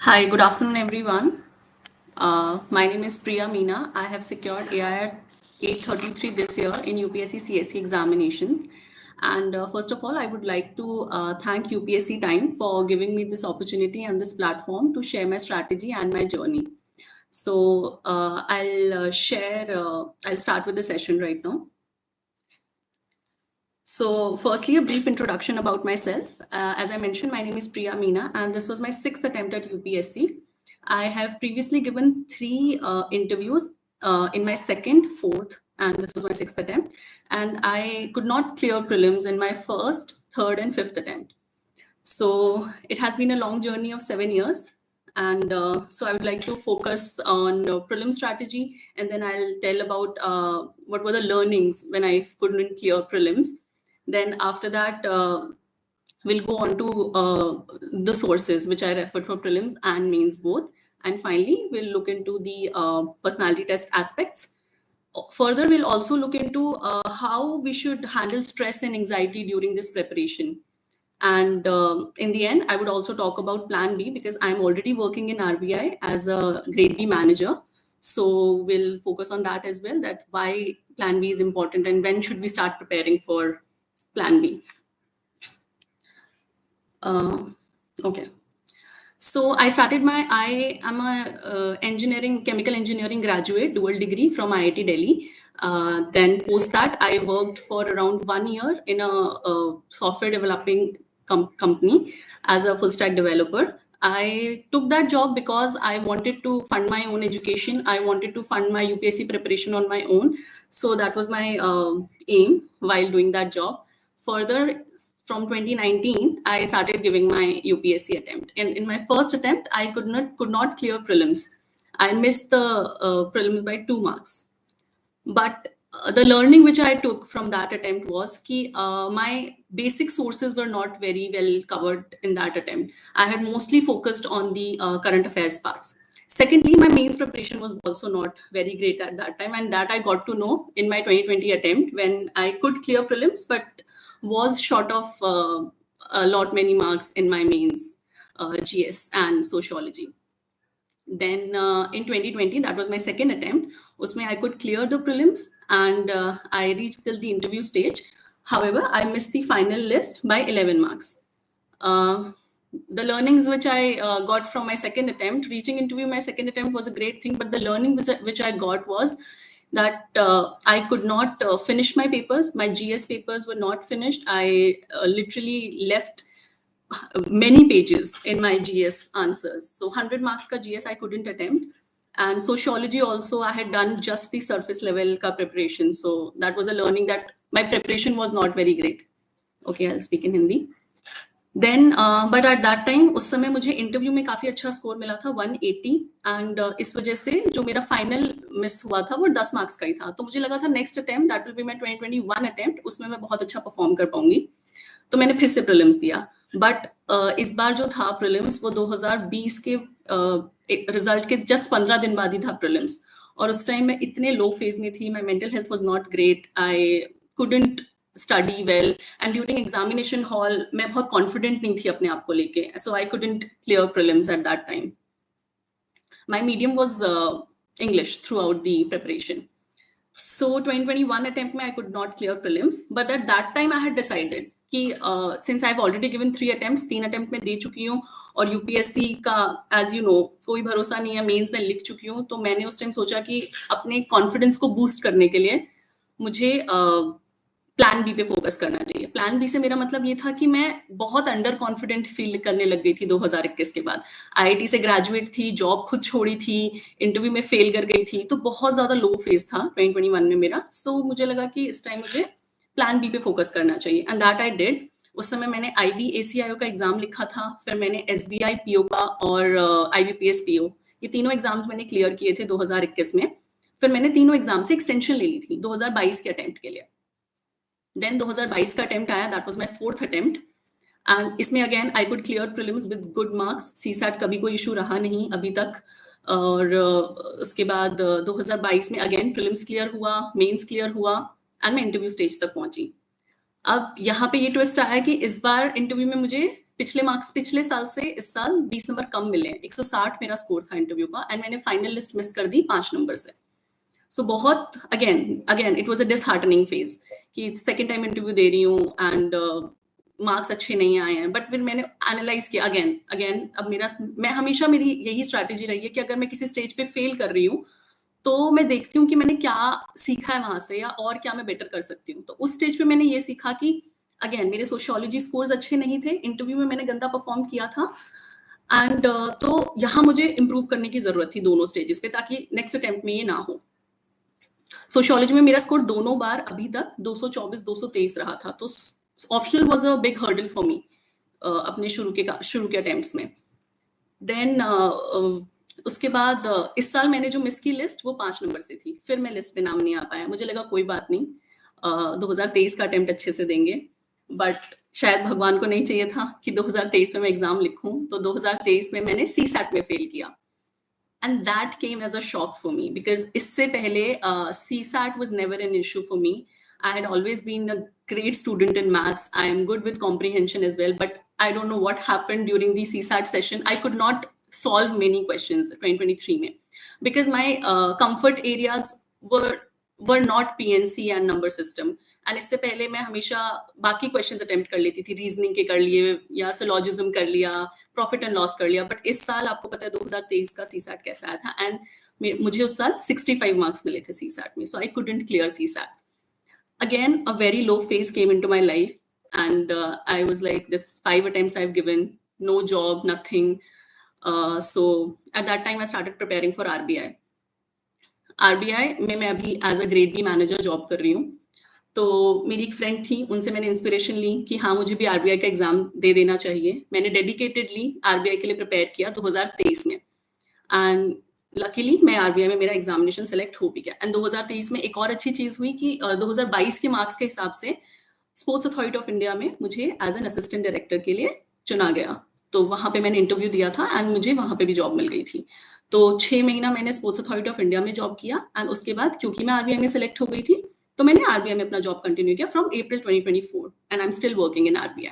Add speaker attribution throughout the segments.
Speaker 1: Hi, good afternoon, everyone. My name is Priya Meena. I have secured AIR 833 this year in UPSC CSE examination. And first of all, I would like to thank UPSC Time for giving me this opportunity and this platform to share my strategy and my journey. So I'll start with the session right now. So, firstly, a brief introduction about myself. As I mentioned, my name is Priya Meena, and this was my sixth attempt at UPSC. I have previously given three interviews in my second, fourth, and this was my sixth attempt. And I could not clear prelims in my first, third, and fifth attempt. So, it has been a long journey of 7 years. And so I would like to focus on prelim strategy, and then I'll tell about what were the learnings when I couldn't clear prelims. Then after that, we'll go on to the sources which I referred for prelims and mains both. And finally, we'll look into the personality test aspects. Further, we'll also look into how we should handle stress and anxiety during this preparation. And in the end, I would also talk about Plan B because I'm already working in RBI as a Grade B manager. So we'll focus on that as well, that why Plan B is important and when should we start preparing for Plan B. Okay. So I am a chemical engineering graduate, dual degree from IIT Delhi. Then post that, I worked for around 1 year in a software developing company as a full stack developer. I took that job because I wanted to fund my own education. I wanted to fund my UPSC preparation on my own. So that was my aim while doing that job. Further, from 2019, I started giving my UPSC attempt. And in my first attempt, I could not clear prelims. I missed the prelims by 2 marks. But the learning which I took from that attempt was that my basic sources were not very well covered in that attempt. I had mostly focused on the current affairs parts. Secondly, my mains preparation was also not very great at that time, and that I got to know in my 2020 attempt when I could clear prelims, but was short of a lot many marks in my mains, GS and sociology. Then in 2020, that was my second attempt. Usme I could clear the prelims and I reached till the interview stage. However, I missed the final list by 11 marks. The learnings which I got from my second attempt, reaching interview my second attempt was a great thing, but the learning which I got was that I could not finish my papers. My GS papers were not finished. I literally left many pages in my GS answers. So 100 marks ka GS I couldn't attempt. And sociology also, I had done just the surface level ka preparation. So that was a learning that my preparation was not very great. Okay, I'll speak in Hindi. Then, but at that time, उस समय मुझे interview में काफी अच्छा score मिला था 180 and इस वजह से जो मेरा फाइनल मिस हुआ था वो 10 मार्क्स का ही था. तो मुझे लगा था next attempt that will be my 2021 attempt, उसमें मैं बहुत अच्छा परफॉर्म कर पाऊंगी. तो मैंने फिर से प्रीलिम्स दिया. बट इस बार जो था प्रीलिम्स वो 2020 के रिजल्ट के जस्ट 15 दिन बाद ही था प्रीलिम्स. और उस टाइम मैं इतने लो फेज में थी, my mental health was not great, I couldn't study well and during examination hall मैं बहुत कॉन्फिडेंट नहीं थी अपने आप को लेके. So I couldn't clear prelims at that time. My medium was English throughout the preparation. So 2021 attempt में I could not clear prelims, but at that time I had decided कि since I've already given 3 attempts, 3 attempt में दे चुकी हूँ और UPSC का as you know कोई भरोसा नहीं है, मेंस में लिख चुकी हूँ. तो मैंने उस टाइम सोचा कि अपने कॉन्फिडेंस को बूस्ट करने के लिए मुझे प्लान बी पे फोकस करना चाहिए. प्लान बी से मेरा मतलब ये था कि मैं बहुत अंडर कॉन्फिडेंट फील करने लग गई थी 2021 के बाद. आईआईटी से ग्रेजुएट थी, जॉब खुद छोड़ी थी, इंटरव्यू में फेल कर गई थी, तो बहुत ज्यादा लो फेज था 2021 में मेरा. सो मुझे लगा कि इस टाइम मुझे प्लान बी पे फोकस करना चाहिए एंड दैट आई डिड. उस समय मैंने IB-ACIO का एग्जाम लिखा था, फिर मैंने SBI PO का और IBPS PO, ये तीनों एग्जाम्स मैंने क्लियर किए थे 2021 में. फिर मैंने तीनों एग्जाम से एक्सटेंशन ले ली थी 2022 के अटेम्प्ट के लिए. देन 2022 का अटेम्प्ट आया, that was my fourth attempt and इसमें again I could clear prelims with good marks. CSAT कभी कोई इशू रहा नहीं अभी तक. और उसके बाद 2022 में अगेन प्रीलिम्स क्लियर हुआ, मेंस क्लियर हुआ एंड मैं इंटरव्यू स्टेज तक पहुंची. अब यहाँ पे ये ट्विस्ट आया कि इस बार इंटरव्यू में मुझे पिछले साल से इस साल 20 नंबर कम मिले हैं। 160 मेरा स्कोर था इंटरव्यू का एंड मैंने फाइनल लिस्ट मिस कर दी 5 नंबर से। सो बहुत again it was a disheartening phase कि सेकंड टाइम इंटरव्यू दे रही हूँ एंड मार्क्स अच्छे नहीं आए हैं। बट फिर मैंने एनालाइज किया अगेन अब मैं हमेशा मेरी यही स्ट्रैटेजी रही है कि अगर मैं किसी स्टेज पे फेल कर रही हूँ तो मैं देखती हूँ कि मैंने क्या सीखा है वहां से या और क्या मैं बेटर कर सकती हूँ। तो उस स्टेज पे मैंने ये सीखा कि अगेन मेरे सोशियोलॉजी स्कोर्स अच्छे नहीं थे, इंटरव्यू में मैंने गंदा परफॉर्म किया था एंड तो यहाँ मुझे इंप्रूव करने की जरूरत थी दोनों स्टेजेस पे, ताकि नेक्स्ट अटेम्प्ट में ये ना हो। सोशियोलॉजी में मेरा स्कोर दोनों बार अभी तक 224 223 रहा था, तो optional was a big hurdle for me अपने शुरू के अटेम्प्ट्स में। देन उसके बाद इस साल मैंने जो मिस की लिस्ट वो 5 नंबर से थी, फिर मैं लिस्ट पे नाम नहीं आ पाया। मुझे लगा कोई बात नहीं, 2023 का अटेम्प्ट अच्छे से देंगे, बट शायद भगवान को नहीं चाहिए था कि 2023 में मैं एग्जाम लिखूं, तो 2023 में मैंने CSAT में फेल किया and that came as a shock for me because isse pehle CSAT was never an issue for me. I had always been a great student in maths. I am good with comprehension as well, but I don't know what happened during the CSAT session. I could not solve many questions 2023 mein because my comfort areas were not PNC and number system. And इससे पहले मैं हमेशा बाकी questions attempt कर लेती थी, reasoning के कर लिए या सिलॉजिज्म कर लिया, प्रॉफिट एंड लॉस कर लिया। बट इस साल आपको पता है 2023 का CSAT कैसा आया था एंड मुझे उस साल 65 मार्क्स मिले थे CSAT में, so I couldn't clear CSAT. Again, a very low phase came into my life and I was like, this 5 attempts I've given, no job, nothing. So at that time I started preparing for RBI. RBI में मैं अभी as a grade B manager job कर रही हूँ। तो मेरी एक friend थी, उनसे मैंने इंस्पिरेशन ली कि हाँ मुझे भी RBI का एग्जाम दे देना चाहिए। मैंने डेडिकेटेडली RBI के लिए प्रिपेयर किया 2023 में एंड लकीली मैं RBI में मेरा एग्जामिनेशन सेलेक्ट हो भी गया। एंड 2023 में एक और अच्छी चीज हुई कि 2022 के मार्क्स के हिसाब से स्पोर्ट्स अथॉरिटी ऑफ इंडिया में मुझे एज एन असिस्टेंट डायरेक्टर के लिए चुना गया। तो वहां पे मैंने इंटरव्यू दिया था एंड मुझे वहां पे भी जॉब मिल गई थी। तो 6 महीना मैंने स्पोर्ट्स अथॉरिटी ऑफ इंडिया में जॉब किया एंड उसके बाद क्योंकि मैं RBI में सिलेक्ट हो गई थी तो मैंने RBI में अपना जॉब कंटिन्यू किया from April 2024 and I am still working in RBI.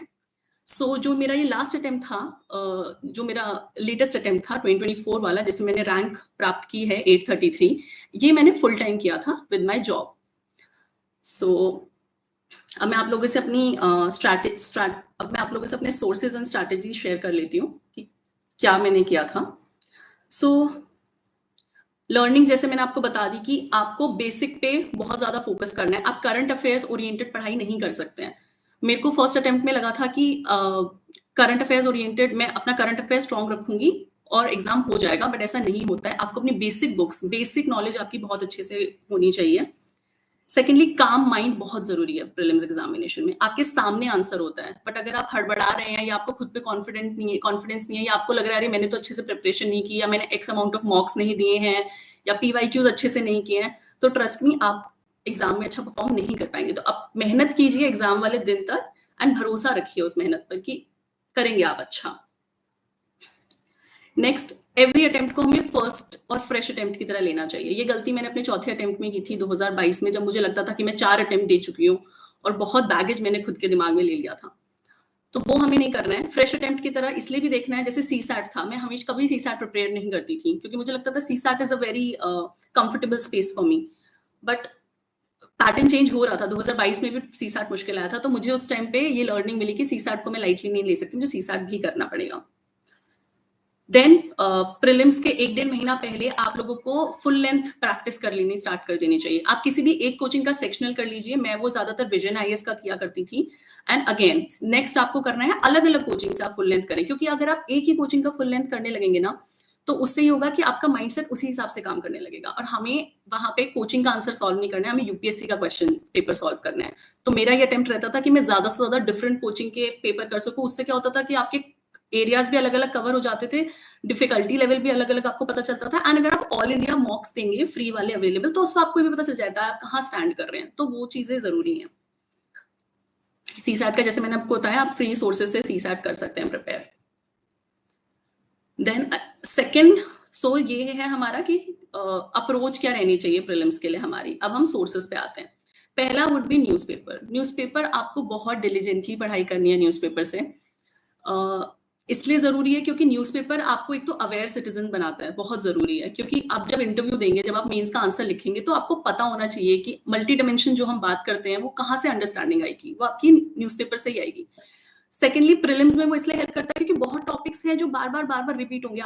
Speaker 1: सो जो मेरा ये लास्ट अटेम्प्ट था, जो मेरा लेटेस्ट अटेम्प्ट था 2024 वाला जिसमें मैंने रैंक प्राप्त की है 833, ये मैंने फुल टाइम किया था विद माय जॉब. सो अब मैं आप लोगों से अपने सोर्सेज एंड स्ट्रैटेजी शेयर कर लेती हूँ कि क्या मैंने किया था. सो लर्निंग जैसे मैंने आपको बता दी कि आपको बेसिक पे बहुत ज्यादा फोकस करना है. आप करंट अफेयर्स ओरिएंटेड पढ़ाई नहीं कर सकते हैं. मेरे को फर्स्ट अटेम्प्ट में लगा था कि करंट अफेयर्स ओरिएंटेड मैं अपना करंट अफेयर स्ट्रॉन्ग रखूंगी और एग्जाम हो जाएगा, बट ऐसा नहीं होता है. आपको अपनी बेसिक बुक्स, बेसिक नॉलेज आपकी बहुत अच्छे से होनी चाहिए. सेकेंडली, काम माइंड बहुत जरूरी है. प्रीलिम्स एग्जामिनेशन में आपके सामने आंसर होता है, बट अगर आप हड़बड़ा रहे हैं या आपको खुद पे कॉन्फिडेंस नहीं है या आपको लग रहा है मैंने तो अच्छे से प्रिपरेशन नहीं की या मैंने एक्स अमाउंट ऑफ मार्क्स नहीं दिए हैं या PYQs अच्छे से नहीं किए हैं, तो ट्रस्ट मी आप एग्जाम में अच्छा परफॉर्म नहीं कर पाएंगे. तो आप मेहनत कीजिए एग्जाम वाले दिन तक एंड भरोसा रखिए उस मेहनत पर कि करेंगे आप अच्छा. नेक्स्ट, एवरी अटेम्प्ट को हमें फर्स्ट और फ्रेश अटेम्प्ट की तरह लेना चाहिए. ये गलती मैंने अपने चौथे अटेम्प्ट में की थी 2022 में, जब मुझे लगता था कि मैं 4 अटेम्प्ट दे चुकी हूँ और बहुत बैगेज मैंने खुद के दिमाग में ले लिया था. तो वो हमें नहीं करना है. फ्रेश अटेम्प्ट की तरह इसलिए भी देखना है, जैसे CSAT था, मैं हमेशा कभी CSAT प्रिपेयर नहीं करती थी क्योंकि मुझे लगता था CSAT is a very comfortable space for me. But pattern change हो रहा था. 2022 में भी CSAT मुश्किल आया था, तो मुझे उस टाइम पे ये लर्निंग मिली कि CSAT को मैं लाइटली नहीं ले सकती, मुझे CSAT भी करना पड़ेगा. देन प्रीलिम्स के 1-1.5 महीना पहले आप लोगों को फुल लेंथ प्रैक्टिस कर लेनी स्टार्ट कर देनी चाहिए. आप किसी भी एक कोचिंग का सेक्शनल कर लीजिए. मैं वो ज्यादातर विजन IAS का किया करती थी. एंड अगेन नेक्स्ट आपको करना है अलग अलग कोचिंग से आप फुल लेंथ करें, क्योंकि अगर आप एक ही कोचिंग का फुल लेंथ करने लगेंगे ना, तो उससे ये होगा कि आपका माइंडसेट उसी हिसाब से काम करने लगेगा. और हमें वहां पे कोचिंग का आंसर सॉल्व नहीं करना है, हमें UPSC का क्वेश्चन पेपर सॉल्व करना है. तो मेरा ये अटेम्प्ट रहता था कि मैं ज्यादा से ज्यादा डिफरेंट कोचिंग के पेपर कर सकूं. उससे क्या होता था कि आपके एरियाज भी अलग अलग कवर हो जाते थे, डिफिकल्टी लेवल भी अलग अलग आपको पता चलता था. एंड अगर आप ऑल इंडिया मॉक्स देंगे फ्री वाले अवेलेबल, तो उससे आपको भी पता चल जाता है आप कहाँ स्टैंड कर रहे हैं. तो वो चीजें जरूरी हैं. CSAT का जैसे मैंने आपको बताया, आप फ्री सोर्सेज से CSAT कर सकते हैं प्रिपेयर. देन सेकेंड, सो ये है हमारा कि अप्रोच क्या रहनी चाहिए प्रीलिम्स के लिए हमारी. अब हम सोर्सेज पे आते हैं. पहला वुड बी न्यूज़पेपर. न्यूज़पेपर आपको बहुत डिलीजेंटली पढ़ाई करनी है न्यूज़पेपर से. इसलिए जरूरी है क्योंकि न्यूज़पेपर आपको एक तो अवेयर सिटीजन बनाता है, बहुत जरूरी है, क्योंकि आप जब इंटरव्यू देंगे, जब आप मेंस का आंसर लिखेंगे, तो आपको पता होना चाहिए कि मल्टी डायमेंशन जो हम बात करते हैं वो कहाँ से अंडरस्टैंडिंग आएगी, वो आपकी न्यूज़पेपर से ही आएगी। सेकेंडली प्रीलिम्स में वो इसलिए हेल्प करता है क्योंकि बहुत टॉपिक्स हैं जो बार बार रिपीट होंगे।